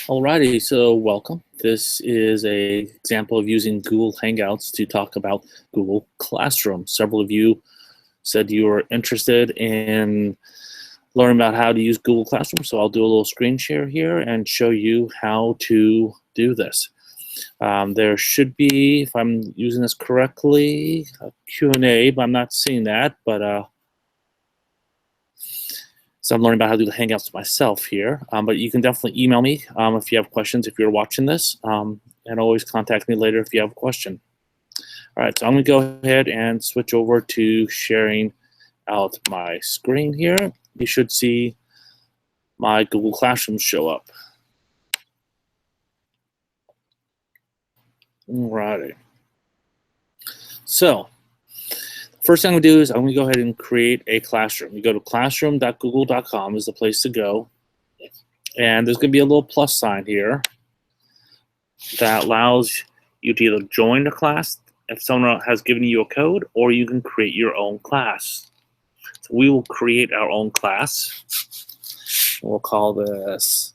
Alrighty, so welcome. This is a example of using Google Hangouts to talk about Google Classroom. Several of you said you were interested in learning about how to use Google Classroom, so I'll do a little screen share here and show you how to do this. There should be, if I'm using this correctly, a Q&A, but I'm not seeing that, but so I'm learning about how to do the Hangouts myself here, but you can definitely email me if you have questions, if you're watching this, and always contact me later if you have a question. All right, so I'm gonna go ahead and switch over to sharing out my screen here. You should see my Google Classroom show up. All righty. So first thing I'm gonna do is I'm gonna go ahead and create a classroom. You go to classroom.google.com is the place to go. And there's gonna be a little plus sign here that allows you to either join the class if someone has given you a code, or you can create your own class. So we will create our own class. We'll call this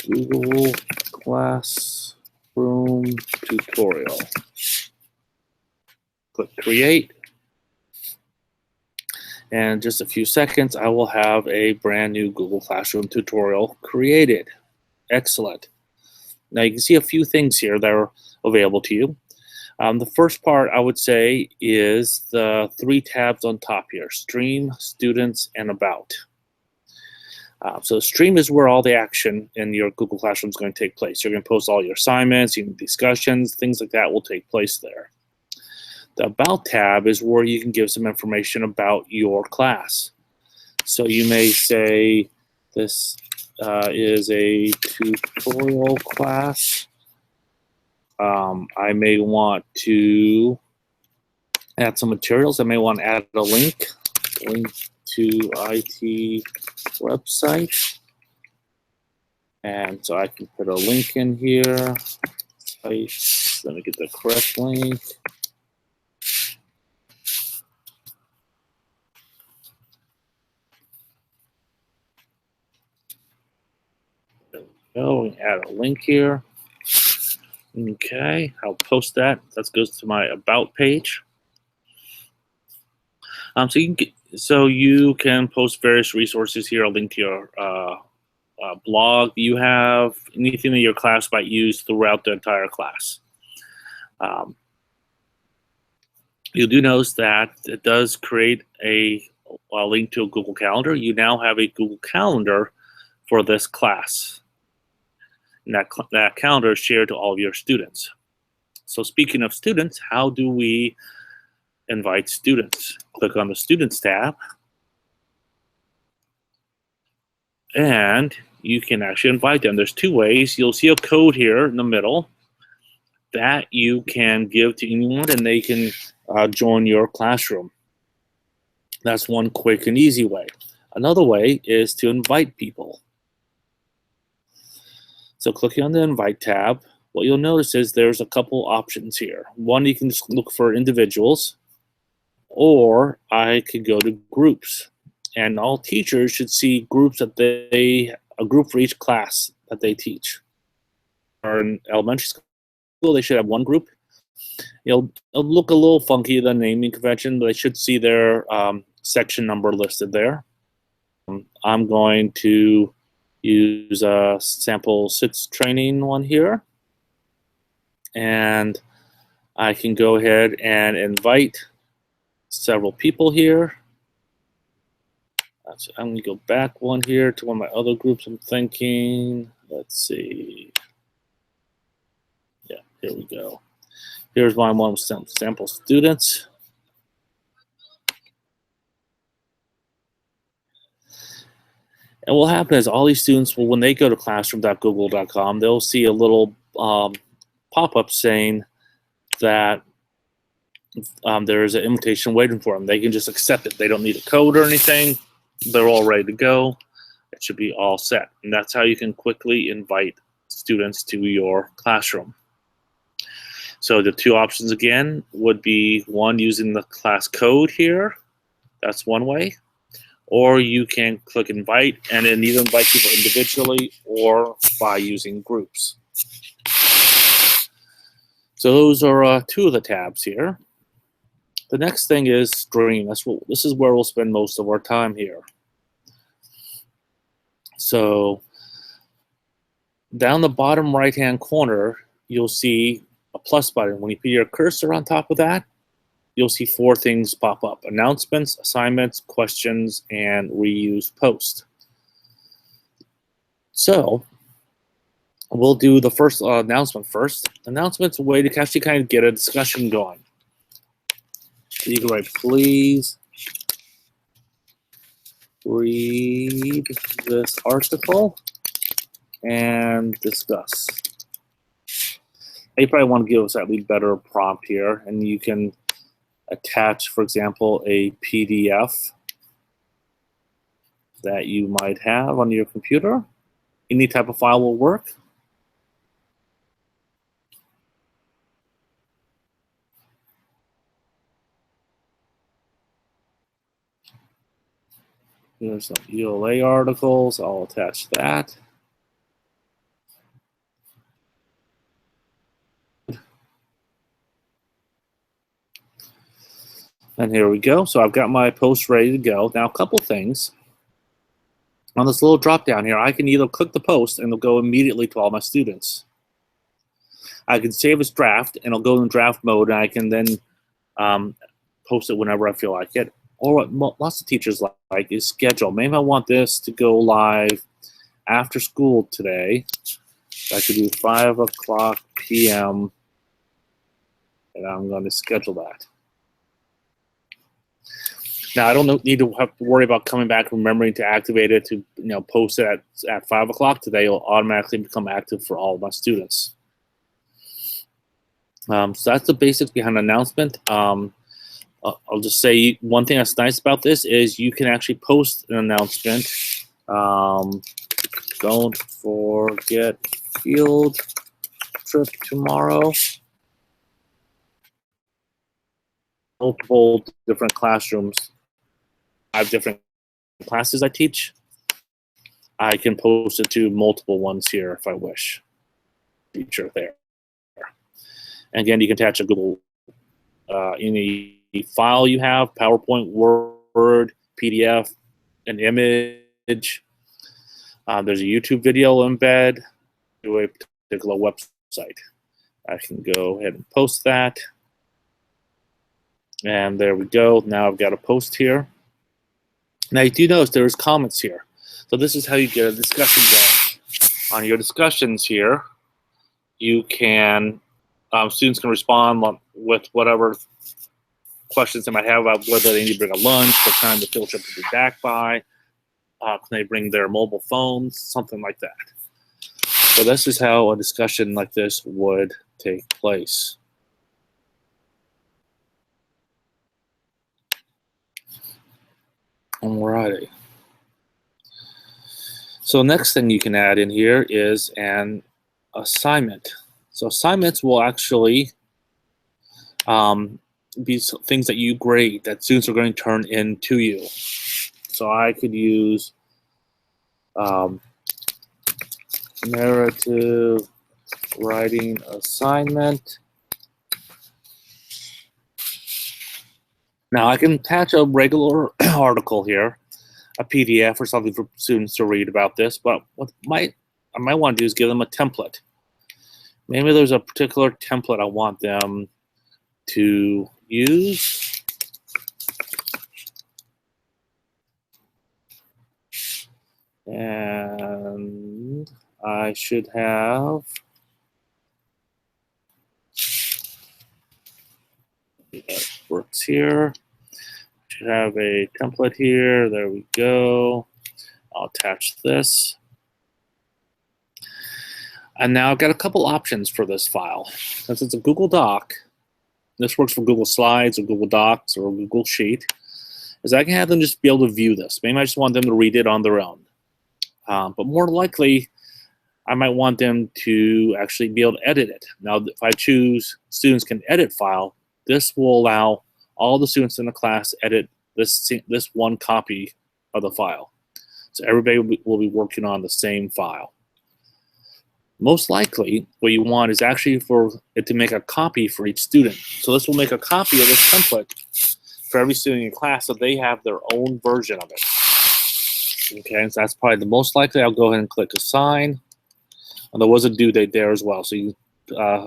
Google Classroom Tutorial. Click Create. And in just a few seconds, I will have a brand new Google Classroom tutorial created. Excellent. Now you can see a few things here that are available to you. The first part I would say is the three tabs on top here: Stream, Students, and About. So Stream is where all the action in your Google Classroom is going to take place. You're going to post all your assignments, your discussions, things like that will take place there. The About tab is where you can give some information about your class. So you may say this is a tutorial class. I may want to add some materials. I may want to add a link to IT website. And so I can put a link in here. Let me get the correct link. Go and add a link here. Okay, I'll post that. That goes to my About page. So you can post various resources here. I'll link to your blog you have, anything that your class might use throughout the entire class. You do notice that it does create a link to a Google Calendar. You now have a Google Calendar for this class. And that calendar is shared to all of your students. So speaking of students, how do we invite students? Click on the Students tab, and you can actually invite them. There's two ways. You'll see a code here in the middle that you can give to anyone, and they can join your classroom. That's one quick and easy way. Another way is to invite people. So clicking on the Invite tab, what you'll notice is there's a couple options here. One, you can just look for individuals, or I could go to groups. And all teachers should see groups that a group for each class that they teach. Or in elementary school, they should have one group. It'll look a little funky, the naming convention, but they should see their section number listed there. I'm going to use a sample SITS training one here. And I can go ahead and invite several people here. I'm going to go back one here to one of my other groups I'm thinking. Let's see. Yeah, here we go. Here's my one with sample students. And what will happen is all these students, when they go to classroom.google.com, they'll see a little pop-up saying that there's an invitation waiting for them. They can just accept it. They don't need a code or anything. They're all ready to go. It should be all set. And that's how you can quickly invite students to your classroom. So the two options again would be one, using the class code here. That's one way. or you can click invite and then either invite people individually or by using groups. So those are two of the tabs here. The next thing is stream. This is where we'll spend most of our time here. So down the bottom right-hand corner, you'll see a plus button. When you put your cursor on top of that, you'll see four things pop up: announcements, assignments, questions, and reuse post. So we'll do the first announcement first. Announcement's a way to actually kind of get a discussion going. So you can write, please read this article and discuss. You probably want to give us a slightly better prompt here, and you can attach, for example, a PDF that you might have on your computer. Any type of file will work. Here's some ELA articles. I'll attach that. And here we go. So I've got my post ready to go. Now, a couple things. On this little drop down here, I can either click the post and it'll go immediately to all my students. I can save as draft and it'll go in draft mode, and I can then post it whenever I feel like it. Or what lots of teachers like is schedule. Maybe I want this to go live after school today. I could do 5 o'clock p.m. and I'm going to schedule that. Now, I don't need to have to worry about coming back, remembering to activate it to post it at 5 o'clock today. It'll automatically become active for all of my students. So that's the basics behind an announcement. I'll just say one thing that's nice about this is you can actually post an announcement. Don't forget field trip tomorrow. Multiple different classrooms. 5 different classes I teach. I can post it to multiple ones here if I wish. Feature there. And again, you can attach a Google, any file you have, PowerPoint, Word, PDF, an image. There's a YouTube video embed to a particular website. I can go ahead and post that. And there we go. Now I've got a post here. Now you do notice there's comments here. So this is how you get a discussion going. On your discussions here, you can, students can respond with whatever questions they might have about whether they need to bring a lunch, what time the field trip will be back by, can they bring their mobile phones, something like that. So this is how a discussion like this would take place. Alrighty. So next thing you can add in here is an assignment. So assignments will actually be things that you grade that students are going to turn in to you. So I could use narrative writing assignment. Now I can attach a regular article here, a PDF or something for students to read about this, but what I might want to do is give them a template. Maybe there's a particular template I want them to use. And I should have that works here. Should have a template here. There we go. I'll attach this. And now I've got a couple options for this file. Since it's a Google Doc, this works for Google Slides or Google Docs or Google Sheet, is I can have them just be able to view this. Maybe I just want them to read it on their own. But more likely, I might want them to actually be able to edit it. Now, if I choose students can edit file, this will allow all the students in the class edit this one copy of the file. So everybody will be working on the same file. Most likely, what you want is actually for it to make a copy for each student. So this will make a copy of this template for every student in your class so they have their own version of it. Okay, so that's probably the most likely. I'll go ahead and click assign. And there was a due date there as well, so you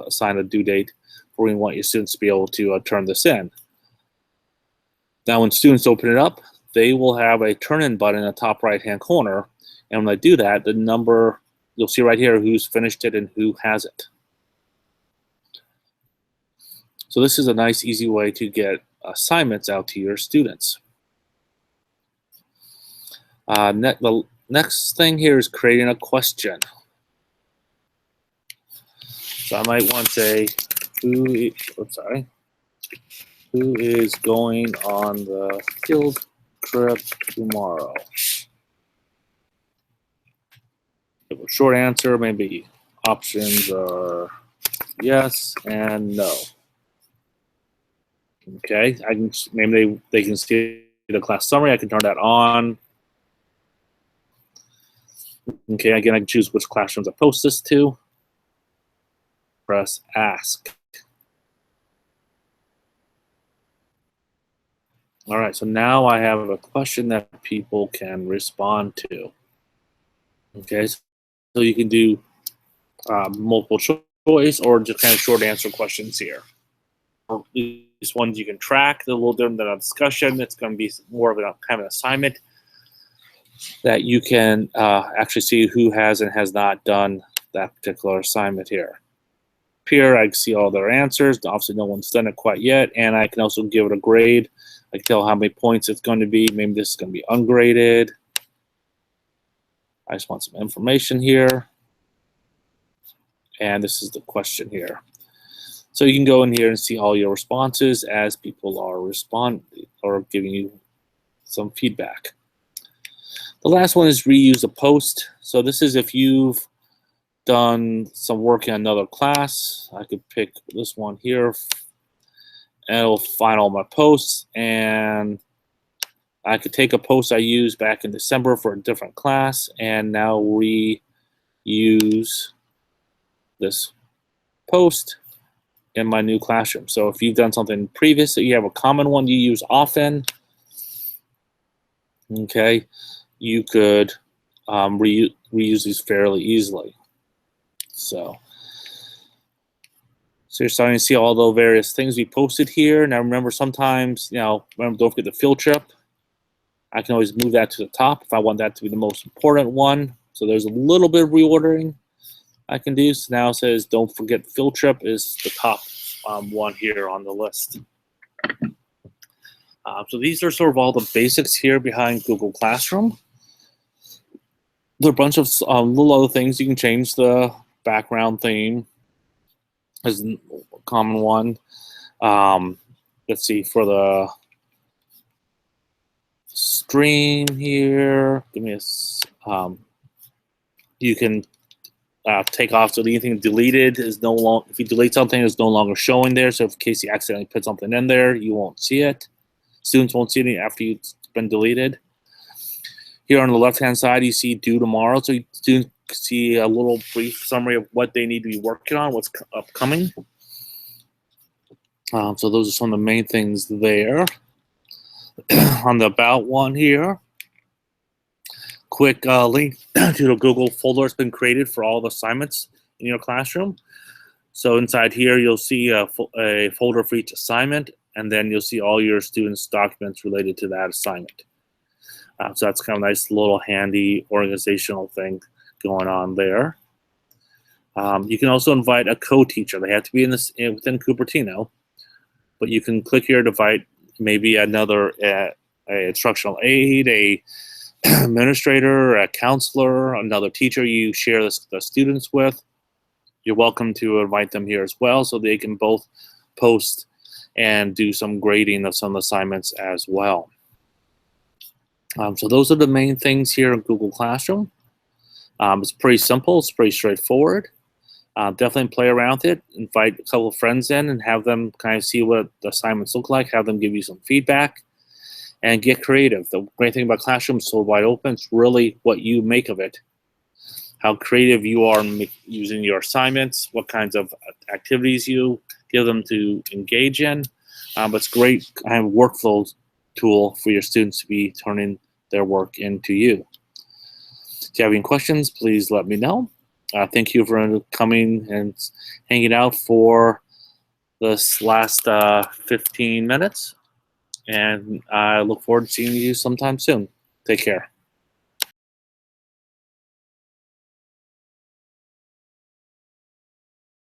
assign a due date for when you want your students to be able to turn this in. Now when students open it up, they will have a turn-in button in the top right-hand corner, and when they do that, the number, you'll see right here who's finished it and who hasn't. So this is a nice, easy way to get assignments out to your students. The next thing here is creating a question. So I might want to say, who is going on the field trip tomorrow? Give a short answer, maybe options are yes and no. Okay, I can maybe they can see the class summary. I can turn that on. Okay, again, I can choose which classrooms I post this to. Press ask. All right, so now I have a question that people can respond to. Okay, so you can do multiple choice or just kind of short answer questions here. These ones you can track. They're a little different than a discussion. It's going to be more of a kind of an assignment that you can actually see who has and has not done that particular assignment here. Here, I can see all their answers. Obviously, no one's done it quite yet, and I can also give it a grade. I can tell how many points it's going to be. Maybe this is going to be ungraded. I just want some information here. And this is the question here. So you can go in here and see all your responses as people are responding or giving you some feedback. The last one is reuse a post. So this is if you've done some work in another class. I could pick this one here, and it'll find all my posts, and I could take a post I used back in December for a different class and now reuse this post in my new classroom. So if you've done something previous that you have a common one you use often, okay, you could reuse these fairly easily. So you're starting to see all the various things we posted here. Now remember, sometimes, don't forget the field trip. I can always move that to the top if I want that to be the most important one. So there's a little bit of reordering I can do. So now it says don't forget field trip is the top one here on the list. So these are sort of all the basics here behind Google Classroom. There are a bunch of little other things. You can change the background theme is a common one. Let's see, for the stream here, give me a, you can take off, so anything deleted is no longer, if you delete something, it's no longer showing there. So if in case you accidentally put something in there, you won't see it. Students won't see it after it's been deleted. Here on the left-hand side, you see due tomorrow. So students see a little brief summary of what they need to be working on, what's upcoming. So those are some of the main things there. On the About one here, quick link to the Google folder that's been created for all the assignments in your classroom. So inside here, you'll see a folder for each assignment, and then you'll see all your students' documents related to that assignment. So that's kind of a nice little handy organizational thing going on there. You can also invite a co-teacher. They have to be within Cupertino, but you can click here to invite maybe another a instructional aide, a administrator, a counselor, another teacher you share the students with. You're welcome to invite them here as well, so they can both post and do some grading of some assignments as well. So those are the main things here in Google Classroom. It's pretty simple. It's pretty straightforward. Definitely play around with it. Invite a couple of friends in and have them kind of see what the assignments look like. Have them give you some feedback. and get creative. The great thing about Classroom is so wide open. It's really what you make of it, how creative you are using your assignments, what kinds of activities you give them to engage in. But it's great kind of workflow tool for your students to be turning their work into you. If you have any questions, please let me know. Thank you for coming and hanging out for this last 15 minutes. And I look forward to seeing you sometime soon. Take care.